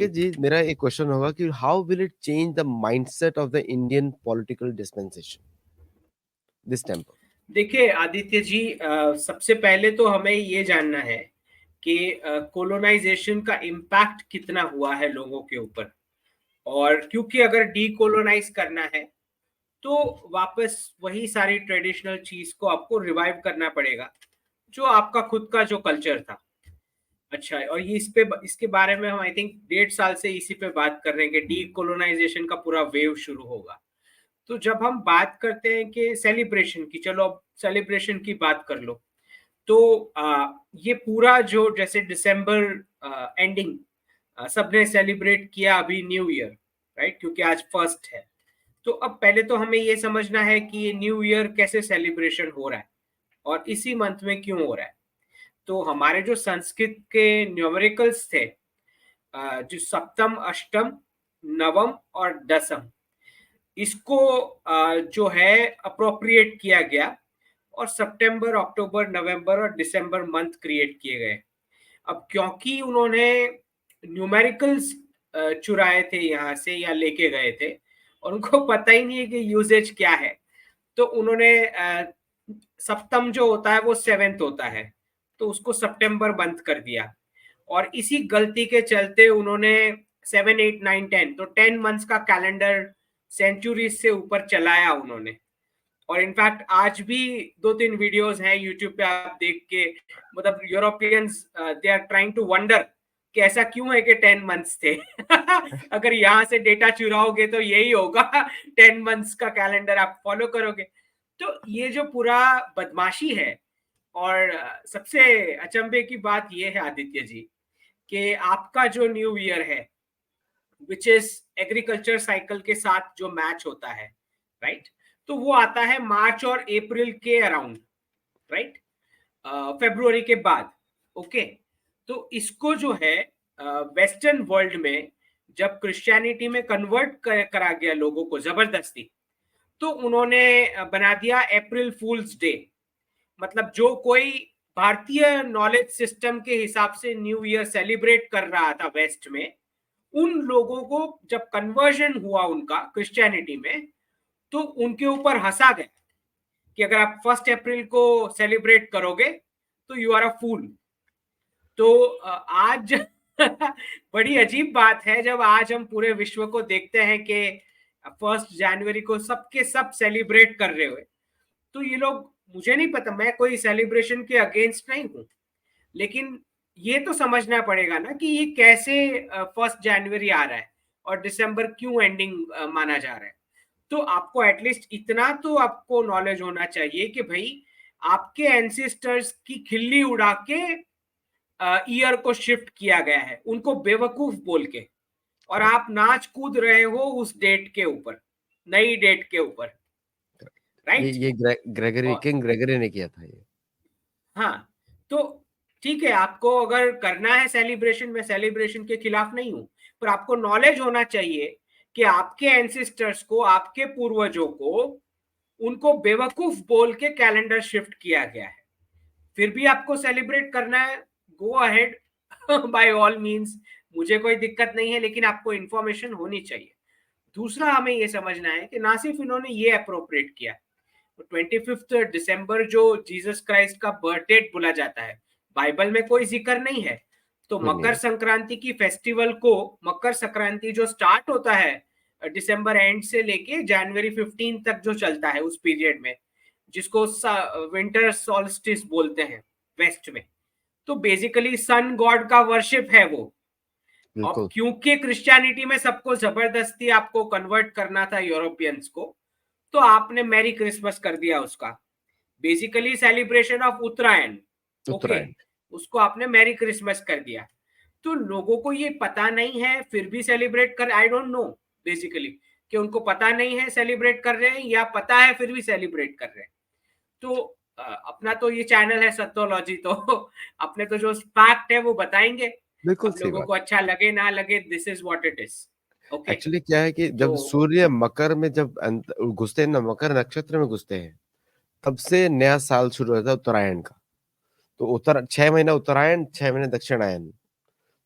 अंकित जी, मेरा एक क्वेश्चन होगा कि how will it change the mindset of the Indian political dispensation this temple? देखिए आदित्य जी, सबसे पहले तो हमें ये जानना है कि कोलोनाइजेशन का इम्पैक्ट कितना हुआ है लोगों के ऊपर। और क्योंकि अगर डीकोलोनाइज करना है तो वापस वही सारी ट्रेडिशनल चीज को आपको रिवाइव करना पड़ेगा, जो आपका खुद का जो कल्चर था। अच्छा, और ये इसके बारे में हम आई थिंक 1.5 साल से इसी पे बात कर रहे हैं कि डीकोलोनाइजेशन का पूरा वेव शुरू होगा। तो जब हम बात करते हैं कि सेलिब्रेशन की, चलो अब सेलिब्रेशन की बात कर लो। तो ये पूरा जो जैसे दिसंबर एंडिंग सबने सेलिब्रेट किया अभी न्यू ईयर, राइट, क्योंकि आज फर्स्ट है। तो अब पहले तो हमें ये समझना है कि ये न्यू ईयर कैसे सेलिब्रेशन हो रहा है और इसी मंथ में क्यों हो रहा है। तो हमारे जो संस्कृत के न्यूमेरिकल्स थे, जो सप्तम, अष्टम, नवम और दसम, इसको जो है अप्रोप्रिएट किया गया और सितंबर, अक्टूबर, नवंबर और दिसंबर मंथ क्रिएट किए गए। अब क्योंकि उन्होंने न्यूमेरिकल्स चुराए थे यहाँ से या लेके गए थे और उनको पता ही नहीं है कि यूजेज क्या है, तो उन्होंने सप्तम जो होता है वो 7th होता है, तो उसको सितंबर बंद कर दिया। और इसी गलती के चलते उन्होंने 7, 8, 9, 10, तो 10 मंथ्स का कैलेंडर सेंचुरीज से ऊपर चलाया उन्होंने। और इनफैक्ट आज भी 2-3 वीडियोस हैं यूट्यूब पे, आप देख के, मतलब Europeans they are trying to wonder कि ऐसा क्यों है कि 10 मंथ्स थे। अगर यहाँ से डेटा चुराओगे तो यही होगा, 10 मंथ्स का कैलेंडर आप फॉलो करोगे। तो ये जो पूरा बदमाशी है, और सबसे अचंभे की बात ये है आदित्य जी कि आपका जो न्यू ईयर है विच इज एग्रीकल्चर साइकिल के साथ जो मैच होता है, राइट, तो वो आता है मार्च और अप्रैल के अराउंड, राइट, फरवरी के बाद। ओके, तो इसको जो है वेस्टर्न वर्ल्ड में जब क्रिश्चियनिटी में कन्वर्ट करा गया लोगों को जबरदस्ती, तो उन्होंने बना दिया अप्रैल फूल्स डे। मतलब जो कोई भारतीय नॉलेज सिस्टम के हिसाब से न्यू ईयर सेलिब्रेट कर रहा था वेस्ट में, उन लोगों को जब कन्वर्जन हुआ उनका क्रिश्चियनिटी में, तो उनके ऊपर हंसा गया कि अगर आप 1 अप्रैल को सेलिब्रेट करोगे तो यू आर अ फूल। तो आज बड़ी अजीब बात है जब आज हम पूरे विश्व को देखते हैं कि 1 जनवरी को सबके सब सेलिब्रेट कर रहे हुए। तो ये लोग, मुझे नहीं पता, मैं कोई सेलिब्रेशन के अगेंस्ट नहीं हूं, लेकिन ये तो समझना पड़ेगा ना कि ये कैसे 1 जनवरी आ रहा है और दिसंबर क्यों एंडिंग माना जा रहा है। तो आपको एटलीस्ट इतना तो आपको नॉलेज होना चाहिए कि भाई आपके एंसेस्टर्स की खिल्ली उड़ा के ईयर को शिफ्ट किया गया है उनको बेवकूफ बोल के, और आप नाच कूद रहे हो उस डेट के ऊपर, नई डेट के ऊपर, राइट। ये ग्रेगरी, और किंग ग्रेगरी ने किया था ये। हाँ, तो ठीक है, आपको अगर करना है सेलिब्रेशन, में सेलिब्रेशन के खिलाफ नहीं हूं, पर आपको नॉलेज होना चाहिए कि आपके एंसेस्टर्स को, आपके पूर्वजों को, उनको बेवकूफ बोल के कैलेंडर शिफ्ट किया गया है। फिर भी आपको सेलिब्रेट करना है, go ahead, by all means, मुझे कोई दिक्कत नहीं है, लेकिन आपको इंफॉर्मेशन होनी चाहिए। दूसरा हमें यह समझना है कि ना सिर्फ इन्होंने ये अप्रोप्रिएट किया, 25 दिसंबर जो जीसस क्राइस्ट का बर्थ डेट बोला जाता है, बाइबल में कोई जिक्र नहीं है। तो कोई नहीं मकर है। संक्रांति की फेस्टिवल को, मकर संक्रांति जो स्टार्ट होता है दिसंबर एंड से लेके जनवरी 15 तक जो चलता है उस पीरियड में, जिसको विंटर सॉल्स्टिस बोलते हैं वेस्ट में, तो बेसिकली सन गॉड का वर्शिप है वो। अब बिल्कुल। क्योंकि क्रिश्चियनिटी में सबको जबरदस्ती आपको कन्वर्ट करना था यूरोपियंस को, तो आपने मैरी क्रिसमस कर दिया उसका, basically celebration of Uttarayan. Okay, Uttarayan. उसको आपने मैरी क्रिसमस कर दिया। तो लोगों को ये पता नहीं है फिर भी सेलिब्रेट कर, आई डोंट नो बेसिकली कि उनको पता नहीं है सेलिब्रेट कर रहे हैं या पता है फिर भी सेलिब्रेट कर रहे हैं। तो अपना तो ये चैनल है सत्योलॉजी, तो अपने तो जो फैक्ट है वो बताएंगे। बिल्कुल अब सही लोगों बात। को अच्छा लगे ना लगे, this is what it is. Okay, actually क्या है कि तो जब सूर्य मकर में जब घुसते हैं ना, मकर नक्षत्र में घुसते हैं, तब से नया साल शुरू होता है उत्तरायण का। तो उत्तर 6 महीना उत्तरायण, 6 महीने दक्षिणायन।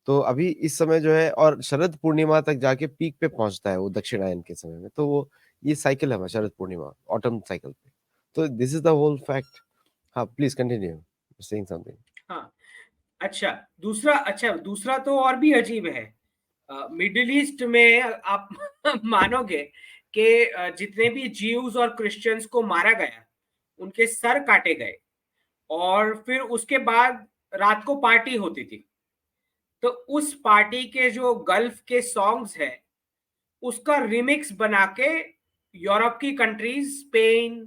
तो अभी इस समय जो है, और शरद पूर्णिमा तक जाके पीक पे पहुंचता है वो दक्षिणायन के समय में, तो वो ये साइकिल है हमारा, शरद पूर्णिमा ऑटम साइकिल पे। तो this is the whole fact. हाँ, प्लीज कंटिन्यू सेइंग समथिंग। हाँ, दूसरा तो और भी अजीब है। मिडिल ईस्ट में आप मानोगे कि जितने भी ज्यूज और क्रिश्चियंस को मारा गया, उनके सर काटे गए, और फिर उसके बाद रात को पार्टी होती थी। तो उस पार्टी के जो गल्फ के सॉन्ग्स है, उसका रिमिक्स बना के यूरोप की कंट्रीज, स्पेन,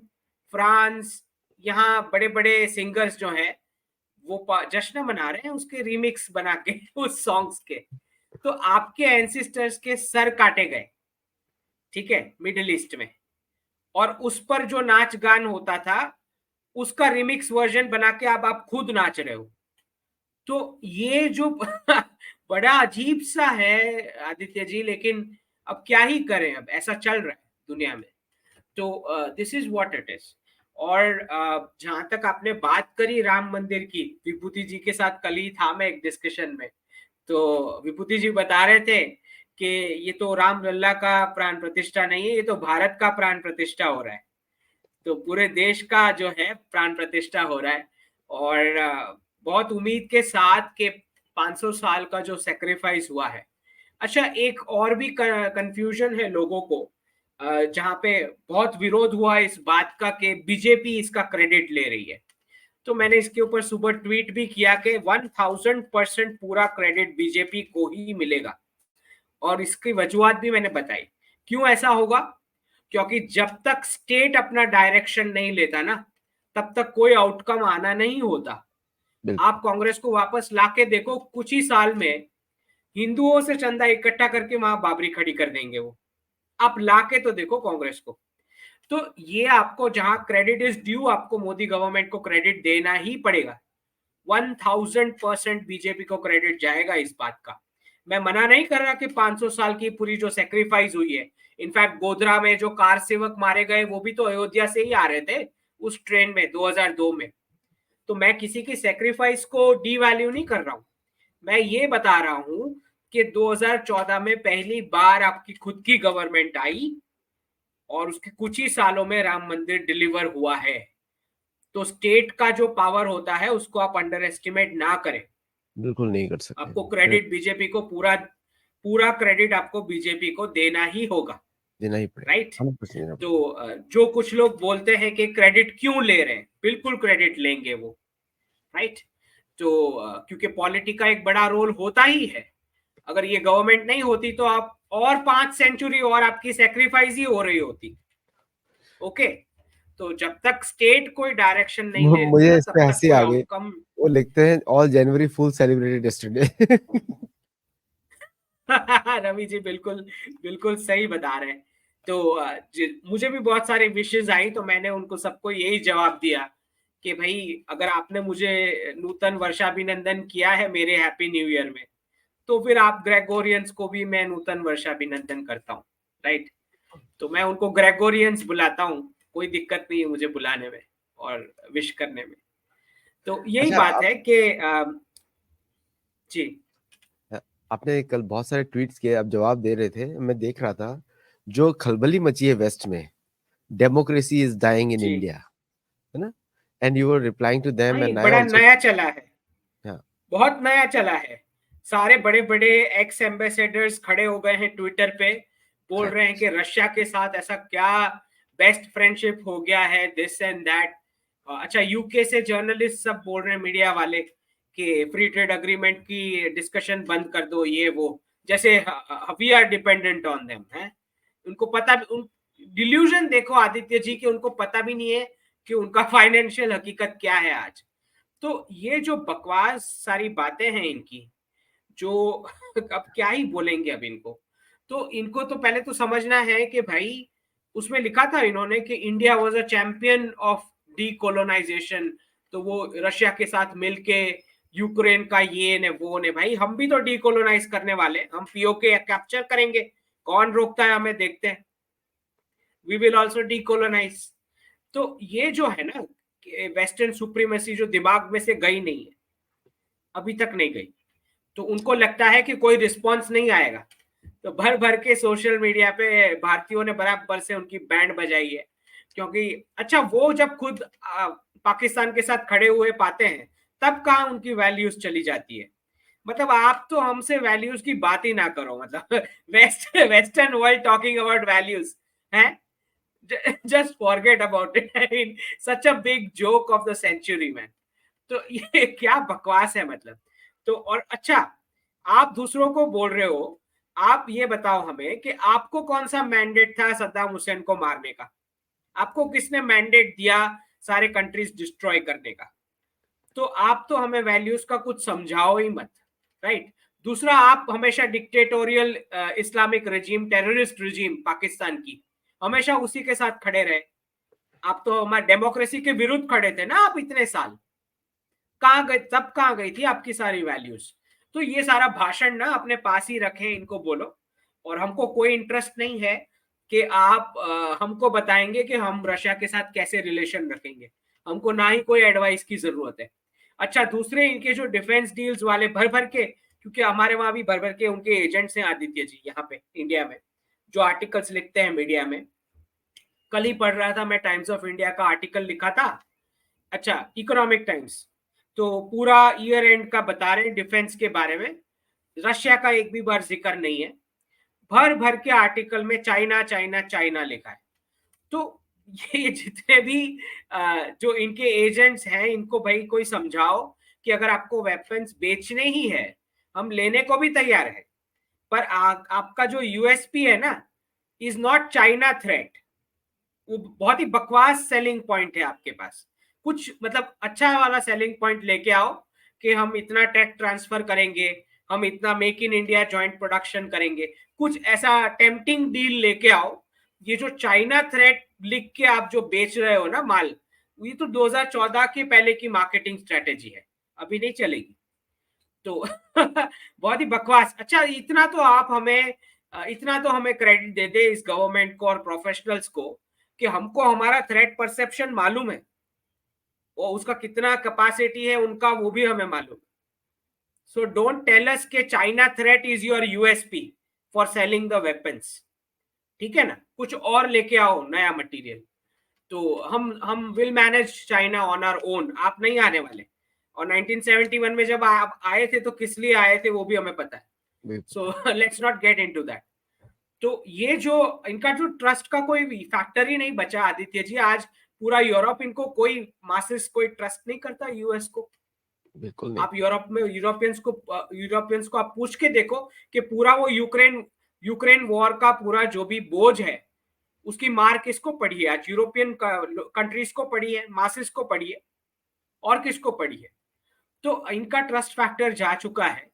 फ्रांस, यहाँ बड़े बड़े सिंगर्स जो हैं वो जश्न मना रहे हैं उसके रिमिक्स बना के उस सॉन्ग्स के। तो आपके एंसिस्टर्स के सर काटे गए, ठीक है, मिडिल ईस्ट में, और उस पर जो नाच गान होता था उसका रिमिक्स वर्जन बना के अब आप खुद नाच रहे हो। तो ये जो बड़ा अजीब सा है आदित्य जी, लेकिन अब क्या ही करें, अब ऐसा चल रहा है दुनिया में। तो this is what it is. और जहां तक आपने बात करी राम मंदिर की, विभूति जी के साथ कल ही था मैं एक डिस्कशन में, तो विभूति जी बता रहे थे कि ये तो राम लल्ला का प्राण प्रतिष्ठा नहीं है, ये तो भारत का प्राण प्रतिष्ठा हो रहा है। तो पूरे देश का जो है प्राण प्रतिष्ठा हो रहा है। और बहुत उम्मीद के साथ के 500 साल का जो सेक्रीफाइस हुआ है। अच्छा, एक और भी कंफ्यूजन है लोगों को, जहां पे बहुत विरोध हुआ इस बात का कि बीजेपी इसका क्रेडिट ले रही है। तो मैंने इसके ऊपर सुबह ट्वीट भी किया कि 1000% पूरा क्रेडिट बीजेपी को ही मिलेगा, और इसकी वजूहत भी मैंने बताई। क्यों ऐसा होगा? क्योंकि जब तक स्टेट अपना डायरेक्शन नहीं लेता ना, तब तक कोई आउटकम आना नहीं होता। बिल्कुल। आप कांग्रेस को वापस लाके देखो, कुछ ही साल में हिंदुओं से चंदा इकट्ठा करके वहां बाबरी खड़ी कर देंगे वो। आप लाके तो देखो कांग्रेस को। तो ये आपको जहां क्रेडिट इज ड्यू, आपको मोदी गवर्नमेंट को क्रेडिट देना ही पड़ेगा। 1000% बीजेपी को क्रेडिट जाएगा इस बात का। मैं मना नहीं कर रहा कि 500 साल की पूरी जो सेक्रीफाइस हुई है, इनफैक्ट गोधरा में जो कार सेवक मारे गए वो भी तो अयोध्या से ही आ रहे थे उस ट्रेन में 2002 में। तो मैं किसी की सेक्रीफाइस को डी वैल्यू नहीं कर रहा हूं। मैं ये बता रहा हूं कि 2014 में पहली बार आपकी खुद की गवर्नमेंट आई, और उसके कुछ ही सालों में राम मंदिर डिलीवर हुआ है। तो स्टेट का जो पावर होता है उसको आप अंडर एस्टिमेट ना करें। बिल्कुल नहीं कर सकते। आपको क्रेडिट बीजेपी को पूरा पूरा क्रेडिट आपको बीजेपी को देना ही होगा, देना ही पड़ेगा, राइट। 100% देना तो पड़ेगा। जो कुछ लोग बोलते हैं कि क्रेडिट क्यों ले रहे हैं, बिल्कुल क्रेडिट लेंगे वो, राइट। तो क्योंकि पॉलिटी का एक बड़ा रोल होता ही है। अगर ये गवर्नमेंट नहीं होती तो आप और 5 सेंचुरी और आपकी सेक्रीफाइस ही हो रही होती। ओके। तो जब तक स्टेट कोई डायरेक्शन नहीं लेती मुझे ना, इस तब पे तक हंसी कोई आ गई। आउटकम। वो लिखते हैं ऑल जनवरी full celebrated yesterday. Ravi ji बिल्कुल बिल्कुल सही बता रहे हैं। तो मुझे भी बहुत सारे विशेष आई, तो मैंने उनको सबको यही जवाब दिया कि भाई अगर आपने मुझे नूतन वर्षाभिनंदन किया है मेरे हैप्पी न्यू ईयर में, तो फिर आप ग्रेगोरियंस को भी मैं नूतन वर्षाभिनंदन करता हूँ, राइट। तो मैं उनको ग्रेगोरियंस बुलाता हूँ, कोई दिक्कत नहीं है मुझे बुलाने में और विश करने में। तो यही अच्छा, बात है कि जी। आपने कल बहुत सारे ट्वीट्स किए, आप जवाब दे रहे थे, मैं देख रहा था। जो खलबली मची है वेस्ट में, डेमोक्रेसी इज डाइंग इन जी इंडिया, है ना? And you were replying to हाँ, देम, ये एंड आई बड़ा आल्सो। नया चला है, हाँ। बहुत नया चला है। सारे बड़े बड़े एक्स एम्बेसडर्स खड़े हो गए हैं ट्विटर पे, बोल रहे हैं करेक्ट। कि रशिया के साथ ऐसा क्या बेस्ट फ्रेंडशिप हो गया है, दिस एंड दैट। अच्छा, यूके से जर्नलिस्ट सब बोल रहे हैं, मीडिया वाले, कि फ्री ट्रेड अग्रीमेंट की डिस्कशन बंद कर दो, ये वो, जैसे we are dependent on them है। उनको पता भी, उन डिल्यूजन देखो आदित्य जी, कि उनको पता भी नहीं है कि उनका फाइनेंशियल हकीकत क्या है आज। तो ये जो बकवास सारी बातें हैं इनकी, जो अब क्या ही बोलेंगे अब इनको। तो इनको तो पहले तो समझना है कि भाई, उसमें लिखा था इन्होंने कि India was a champion of decolonisation. तो वो रशिया के साथ मिलके यूक्रेन का ये ने वो ने, भाई हम भी तो डीकोलोनाइज करने वाले, हम पीओके कैप्चर करेंगे, कौन रोकता है हमें, देखते हैं, वी विल आल्सो डीकोलोनाइज। तो ये जो है ना, वेस्टर्न सुप्रीमेसी जो दिमाग में से गई नहीं है, अभी तक नहीं गई। तो उनको लगता है कि कोई रिस्पॉन्स नहीं आएगा, तो भर भर के सोशल मीडिया पे भारतीयों ने बराबर से उनकी बैंड बजाई है। क्योंकि अच्छा वो जब खुद पाकिस्तान के साथ खड़े हुए पाते हैं तब कहाँ उनकी वैल्यूज चली जाती है। मतलब आप तो हमसे वैल्यूज की बात ही ना करो, मतलब western world talking about values हैं, just forget about it. I mean, such a big joke of the century, man. तो ये क्या बकवास है मतलब। तो और अच्छा, आप दूसरों को बोल रहे हो, आप ये बताओ हमें कि आपको कौन सा मैंडेट था सद्दाम हुसैन को मारने का? आपको किसने मैंडेट दिया सारे कंट्रीज डिस्ट्रॉय करने का? तो आप तो हमें वैल्यूज का कुछ समझाओ ही मत, राइट? दूसरा, आप हमेशा डिक्टेटोरियल इस्लामिक रजीम, टेररिस्ट रजीम पाकिस्तान की, हमेशा उसी के साथ खड़े रहे। आप तो हमारे डेमोक्रेसी के विरुद्ध खड़े थे ना आप इतने साल, कहाँ गए तब, कहाँ गई थी आपकी सारी वैल्यूज? तो ये सारा भाषण ना अपने पास ही रखें, इनको बोलो। और हमको कोई इंटरेस्ट नहीं है कि आप हमको बताएंगे कि हम रशिया के साथ कैसे रिलेशन रखेंगे, हमको ना ही कोई एडवाइस की जरूरत है। अच्छा, दूसरे इनके जो डिफेंस डील्स वाले भर भर के, क्योंकि हमारे वहां भी भर भर के उनके एजेंट्स हैं आदित्य जी यहाँ पे इंडिया में, जो आर्टिकल्स लिखते हैं मीडिया में। कल ही पढ़ रहा था मैं, टाइम्स ऑफ इंडिया का आर्टिकल लिखा था, अच्छा इकोनॉमिक टाइम्स, तो पूरा ईयर एंड का बता रहे हैं डिफेंस के बारे में, रशिया का एक भी बार जिक्र नहीं है। भर भर के आर्टिकल में चाइना चाइना चाइना लिखा है। तो ये जितने भी जो इनके एजेंट्स हैं, इनको भाई कोई समझाओ कि अगर आपको वेपन्स बेचने ही है, हम लेने को भी तैयार है, पर आपका जो यूएसपी है ना, इज नॉट चाइना थ्रेट। वो बहुत ही बकवास सेलिंग पॉइंट है आपके पास। कुछ मतलब अच्छा वाला सेलिंग पॉइंट लेके आओ कि हम इतना टेक ट्रांसफर करेंगे, हम इतना make in India joint production करेंगे, कुछ ऐसा टेम्पटिंग डील लेके आओ। ये जो चाइना थ्रेट लिख के आप जो बेच रहे हो ना माल, ये तो 2014 के पहले की मार्केटिंग स्ट्रेटेजी है, अभी नहीं चलेगी। तो बहुत ही बकवास। अच्छा, इतना तो हमें क्रेडिट दे दे इस गवर्नमेंट को और प्रोफेशनल्स को कि हमको हमारा थ्रेट परसेप्शन मालूम है, और उसका कितना कैपेसिटी है उनका वो भी हमें मालूम। सो डोंट टेल अस के China threat is your USP for selling the weapons, ठीक है ना? कुछ और लेके आओ नया मटेरियल। तो हम will manage China on our own, आप नहीं आने वाले। और 1971 में जब आप आए थे तो किस लिए आए थे वो भी हमें पता है। So let's not get into that. तो ये जो इनका जो ट्रस्ट का कोई फैक्टर ही नहीं बचा आदित्य जी, आज पूरा यूरोप इनको कोई मासेस कोई ट्रस्ट नहीं करता यूएस को। बिल्कुल नहीं। आप यूरोप में यूरोपियंस को आप पूछ के देखो कि पूरा वो यूक्रेन वॉर का पूरा जो भी बोझ है उसकी मार किसको पड़ी है? आज यूरोपियन कंट्रीज को पड़ी है, मासेस को पड़ी है, और किसको पड़ी है? तो इनका ट्रस्ट फैक्टर जा चुका है।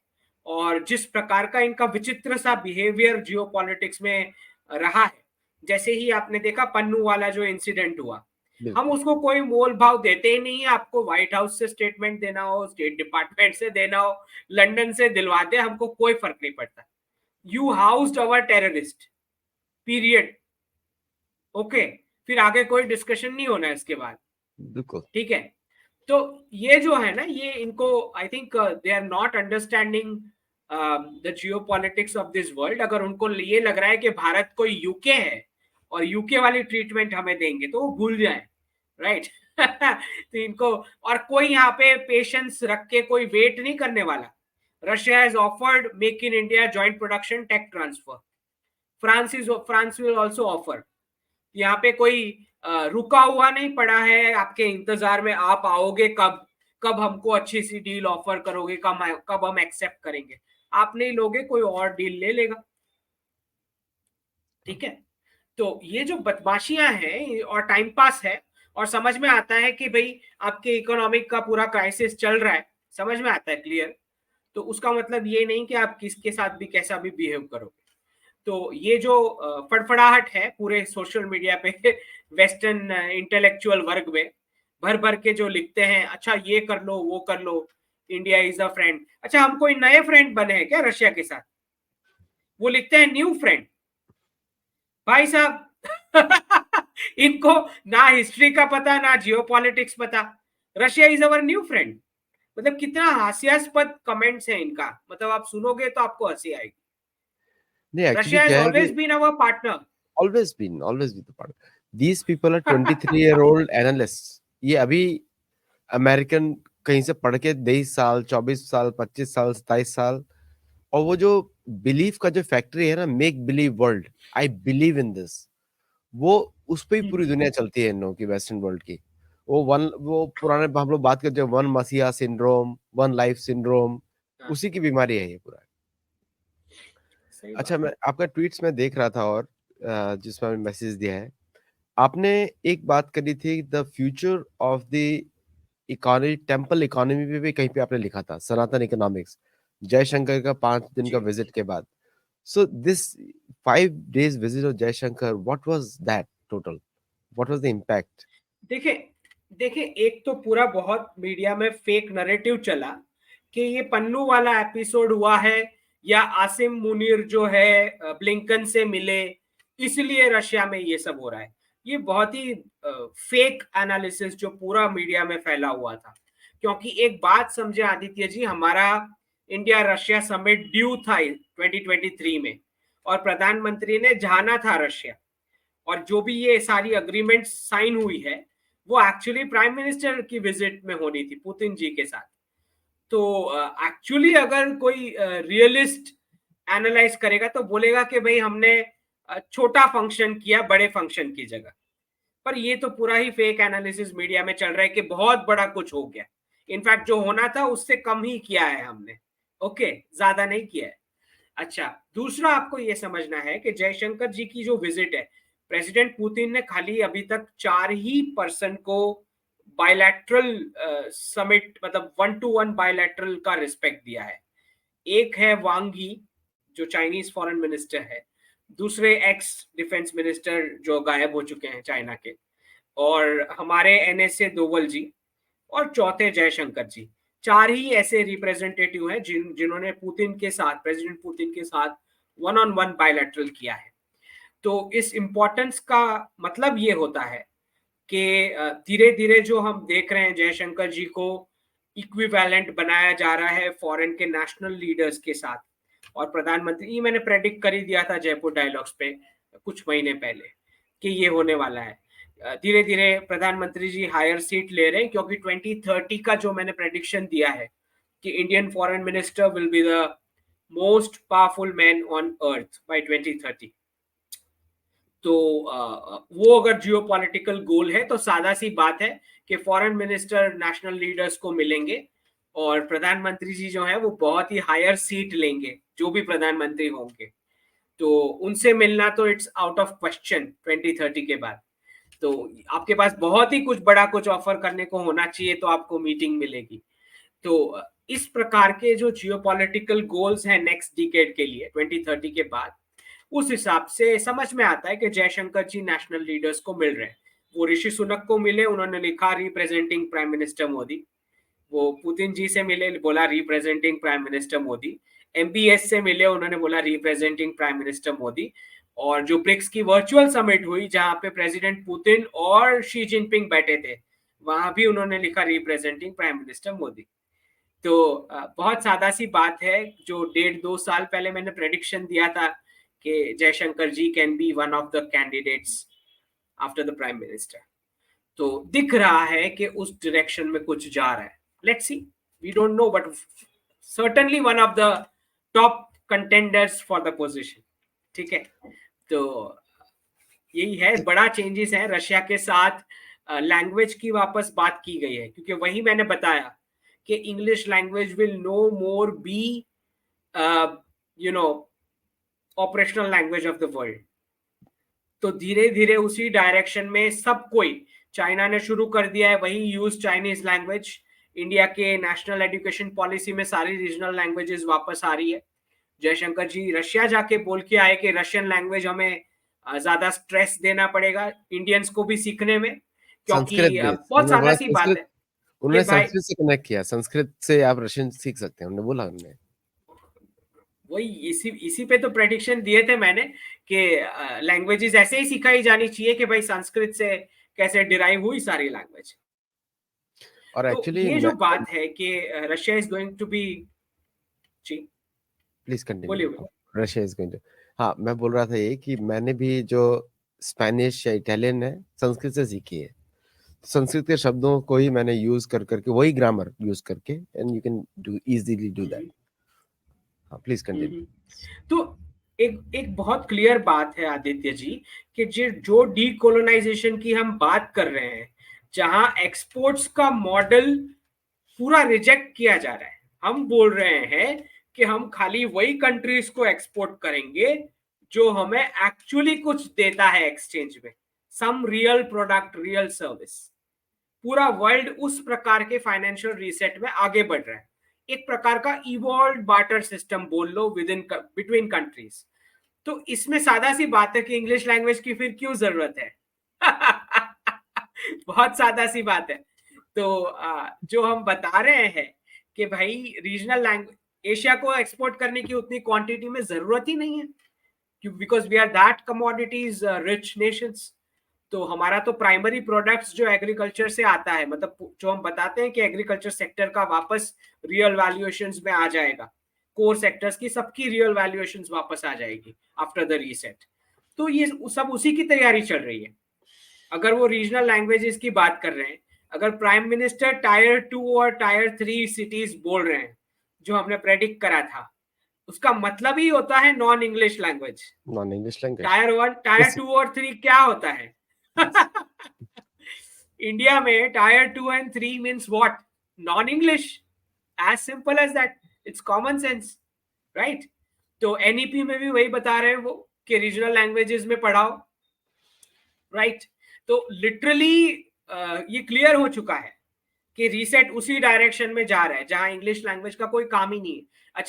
और जिस प्रकार का इनका विचित्र सा बिहेवियर जियोपॉलिटिक्स में रहा है, जैसे ही आपने देखा पन्नू वाला जो इंसिडेंट हुआ, हम उसको कोई मोल भाव देते ही नहीं है। आपको व्हाइट हाउस से स्टेटमेंट देना हो, स्टेट डिपार्टमेंट से देना हो, लंदन से दिलवा दे, हमको कोई फर्क नहीं पड़ता। You housed our terrorist, period. Okay, फिर आगे कोई डिस्कशन नहीं होना है इसके बाद, बिल्कुल ठीक है? तो ये जो है ना, ये इनको I think they are not understanding the geopolitics of this world. अगर उनको ये लग रहा है कि भारत कोई यूके है और यूके वाली ट्रीटमेंट हमें देंगे तो वो भूल जाए, राइट? तो इनको और कोई यहाँ पे पेशेंस रख के कोई वेट नहीं करने वाला। Russia has offered make in India joint production tech transfer, France will also offer. यहाँ पे कोई रुका हुआ नहीं पड़ा है आपके इंतजार में, आप आओगे कब, कब हमको अच्छी सी डील ऑफर करोगे, कब हम एक्सेप्ट करेंगे। आप नहीं लोगे, कोई और डील ले लेगा, ठीक है? तो ये जो बदमाशियां हैं और टाइम पास है, और समझ में आता है कि भाई आपके इकोनॉमिक का पूरा क्राइसिस चल रहा है, समझ में आता है क्लियर। तो उसका मतलब ये नहीं कि आप किसके साथ भी कैसा भी बिहेव करोगे। तो ये जो फड़फड़ाहट है पूरे सोशल मीडिया पे वेस्टर्न इंटेलेक्चुअल वर्ग में, भर भर के जो लिखते हैं, अच्छा ये कर लो वो कर लो, इंडिया इज अ फ्रेंड। अच्छा, हम कोई नए फ्रेंड बने हैं क्या रशिया के साथ? वो लिखते हैं न्यू फ्रेंड। भाई साहब इनको ना हिस्ट्री का पता, ना जियोपॉलिटिक्स पता। Russia is our new friend. मतलब कितना हास्यास्पद कमेंट्स है इनका, मतलब आप सुनोगे तो आपको हंसी आएगी. नहीं एक्चुअली रशिया हैज क्या है कि always been our partner. always been the part. These people are 23-year-old analysts. ये अभी अमेरिकन कहीं से पढ़ के 23 साल, 24 साल, 25 साल, 27 साल, और वो जो बिलीफ का जो फैक्ट्री है ना, make believe world, I believe in this, वो उस पे ही पूरी दुनिया चलती है इन लोगों की, वेस्टर्न वर्ल्ड की. वो पुराने हम लोग बात करते हैं, वन मसीहा सिंड्रोम, वन लाइफ सिंड्रोम, हाँ, उसी की बीमारी है ये पूरा. सही अच्छा, बात. मैं आपका ट्वीट्स में देख रहा था, और जिसमें आपने मैसेज दिया है, आपने एक बात करी थी, the future of the economy, temple economy पे भी कहीं पे आपने लिखा था, सनातन इकोनॉमिक्स, जयशंकर का 5 दिन का जी, विजिट के बाद. So this 5 days visit of Jaishankar, what was that total, what was the impact? देखिए, देखिए, एक तो पूरा बहुत मीडिया में फेक नैरेटिव चला कि ये पन्नू वाला एपिसोड हुआ है, या आसिम मुनीर जो है ब्लिंकन से मिले, इसलिए रशिया में ये सब हो रहा है. ये बहुत ही फेक एनालिसिस जो पूरा मीडिया में फैला हुआ था. क्योंकि एक बात समझे आदित्य जी, हमारा इंडिया रशिया समिट ड्यू था 2023 में, और प्रधानमंत्री ने जाना था रशिया, और जो भी ये सारी अग्रीमेंट साइन हुई है वो एक्चुअली प्राइम मिनिस्टर की विजिट में होनी थी पुतिन जी के साथ. तो एक्चुअली अगर कोई रियलिस्ट एनालाइज करेगा तो बोलेगा कि भाई हमने छोटा फंक्शन किया बड़े फंक्शन की जगह. पर ये तो पूरा ही फेक एनालिसिस मीडिया में चल रहा है कि बहुत बड़ा कुछ हो गया. इनफैक्ट जो होना था उससे कम ही किया है हमने. ओके, ज्यादा नहीं किया है. अच्छा, दूसरा आपको यह समझना है कि जयशंकर जी की जो विजिट है, प्रेसिडेंट पुतिन ने खाली अभी तक 4 ही पर्सन को बायलैटरल समिट, मतलब 1-to-1 बायलैटरल का रिस्पेक्ट दिया है. एक है वांग ही, जो चाइनीज फॉरेन मिनिस्टर है, दूसरे एक्स डिफेंस मिनिस्टर जो गायब हो चुके हैं चाइना के, और हमारे एनएसए दोवल जी, और चौथे जयशंकर जी. 4 ही ऐसे रिप्रेजेंटेटिव हैं जिन्होंने पुतिन के साथ, प्रेसिडेंट पुतिन के साथ वन ऑन वन बायलैटरल किया है. तो इस इंपॉर्टेंस का मतलब ये होता है कि धीरे धीरे जो हम देख रहे हैं जयशंकर जी को इक्विवेलेंट बनाया जा रहा है फॉरेन के नेशनल लीडर्स के साथ. और प्रधानमंत्री, ये मैंने प्रेडिक्ट कर ही दिया था जयपुर डायलॉग्स पे कुछ महीने पहले कि ये होने वाला है. धीरे धीरे प्रधानमंत्री जी हायर सीट ले रहे हैं, क्योंकि 2030 का जो मैंने प्रेडिक्शन दिया है कि Indian foreign minister will be the most powerful man on earth by 2030. तो वो अगर जियो पॉलिटिकल गोल है तो सादा सी बात है कि फॉरेन मिनिस्टर नेशनल लीडर्स को मिलेंगे, और प्रधानमंत्री जी जो है वो बहुत ही हायर सीट लेंगे जो भी प्रधानमंत्री होंगे. तो उनसे मिलना तो इट्स आउट ऑफ क्वेश्चन 2030 के बाद. तो आपके पास बहुत ही कुछ बड़ा कुछ ऑफर करने को होना चाहिए तो आपको मीटिंग मिलेगी. तो इस प्रकार के जो जियोपॉलिटिकल गोल्स हैं नेक्स्ट डिकेड के लिए 2030 के बाद, उस हिसाब से समझ में आता है कि जयशंकर जी नेशनल लीडर्स को मिल रहे हैं. वो ऋषि सुनक को मिले, उन्होंने लिखा रिप्रेजेंटिंग प्राइम मिनिस्टर मोदी. वो पुतिन जी से मिले, बोला representing prime minister Modi. MBS से मिले, उन्होंने बोला रिप्रेजेंटिंग प्राइम मिनिस्टर मोदी. और जो ब्रिक्स की वर्चुअल समिट हुई जहां पे प्रेसिडेंट पुतिन और शी जिनपिंग बैठे थे, वहां भी उन्होंने लिखा रिप्रेजेंटिंग प्राइम मिनिस्टर मोदी. तो बहुत सादा सी बात है, जो 1.5-2 साल पहले मैंने प्रेडिक्शन दिया था कि Jaishankar ji can be one of the candidates after the prime minister. तो दिख रहा है कि उस डायरेक्शन में कुछ जा रहा है. Let's see, we don't know, but certainly one of the top contenders for the position. ठीक है, तो यही है, बड़ा चेंजेस है रशिया के साथ. लैंग्वेज की वापस बात की गई है, क्योंकि वही मैंने बताया कि English language will no more be you know operational language of the world. तो धीरे धीरे उसी डायरेक्शन में सब कोई, चाइना ने शुरू कर दिया है वही यूज चाइनीज लैंग्वेज. इंडिया के नेशनल एजुकेशन पॉलिसी में सारी रीजनल लैंग्वेजेस वापस आ रही है. जयशंकर जी रशिया जाके बोल के आए कि रशियन लैंग्वेज हमें ज्यादा स्ट्रेस देना पड़ेगा इंडियंस को भी सीखने में, क्योंकि संस्कृत बेस, बहुत उन्होंने सादा बोला सी बात संस्कृत, है कि उन्होंने भाई, संस्कृत से कनेक्ट किया, संस्कृत से आप रशियन सीख सकते हैं, उन्होंने बोला उन्होंने. वही इसी पे तो प्रेडिक्शन दिए थे मैंने कि लैंग्वेजेस ऐसे ही सिखाई जानी चाहिए कि भाई संस्कृत से कैसे डिराइव हुई सारी लैंग्वेज. और तो एक्चुअली ये जो बात है कि Russia is going to be, जी प्लीज कंटिन्यू। बोलिए। रशिया इज गोइंग टू, हाँ मैं बोल रहा था ये कि मैंने भी जो स्पेनिश या इटालियन है संस्कृत से सीखी है, संस्कृत के शब्दों को ही मैंने यूज कर करके वही ग्रामर यूज करके and you can do easily do that. हाँ प्लीज कंटिन्यू। हम्म। तो एक एक बहुत क्लियर बात है आदित्य जी कि जो डीकोलोनाइजेशन की हम बात कर रहे हैं, जहां एक्सपोर्ट्स का मॉडल पूरा रिजेक्ट किया जा रहा है, हम बोल रहे हैं कि हम खाली वही कंट्रीज को एक्सपोर्ट करेंगे जो हमें एक्चुअली कुछ देता है एक्सचेंज में, some real product, real service. पूरा वर्ल्ड उस प्रकार के फाइनेंशियल रीसेट में आगे बढ़ रहा है, एक प्रकार का इवॉल्व बार्टर सिस्टम बोल लो विद इन बिटवीन कंट्रीज। तो इसमें सादा सी बात है कि इंग्लिश लैंग्वेज की फिर क्यों जरूरत है? बहुत सादा सी बात है। तो जो हम बता रहे हैं कि भाई रीजनल लैंग्वेज, एशिया को एक्सपोर्ट करने की उतनी क्वांटिटी में जरूरत ही नहीं है, because we are that commodities rich nations. तो हमारा तो प्राइमरी प्रोडक्ट्स जो एग्रीकल्चर से आता है, मतलब जो हम बताते हैं कि एग्रीकल्चर सेक्टर का वापस रियल वैल्यूएशंस में आ जाएगा, कोर सेक्टर्स की सबकी रियल वैल्यूएशंस वापस आ जाएगी आफ्टर द रीसेट। तो ये सब उसी की तैयारी चल रही है। अगर वो रीजनल लैंग्वेजेस की बात कर रहे हैं, अगर प्राइम मिनिस्टर टायर 2 और टायर 3 सिटीज बोल रहे हैं जो हमने प्रेडिक्ट करा था, उसका मतलब ही होता है non English language. Non English language. Tier 1, tier 2 और 3 क्या होता है? इंडिया में tier 2 and 3 means what? Non English, as simple as that. It's common sense, right? तो एनईपी में भी वही बता रहे हैं वो कि रीजनल लैंग्वेजेस में पढ़ाओ, राइट? तो लिटरली ये क्लियर हो चुका है कि रीसेट उसी डायरेक्शन में जा रहा है जहां इंग्लिश लैंग्वेज का कोई काम ही नहीं है। अच्छा,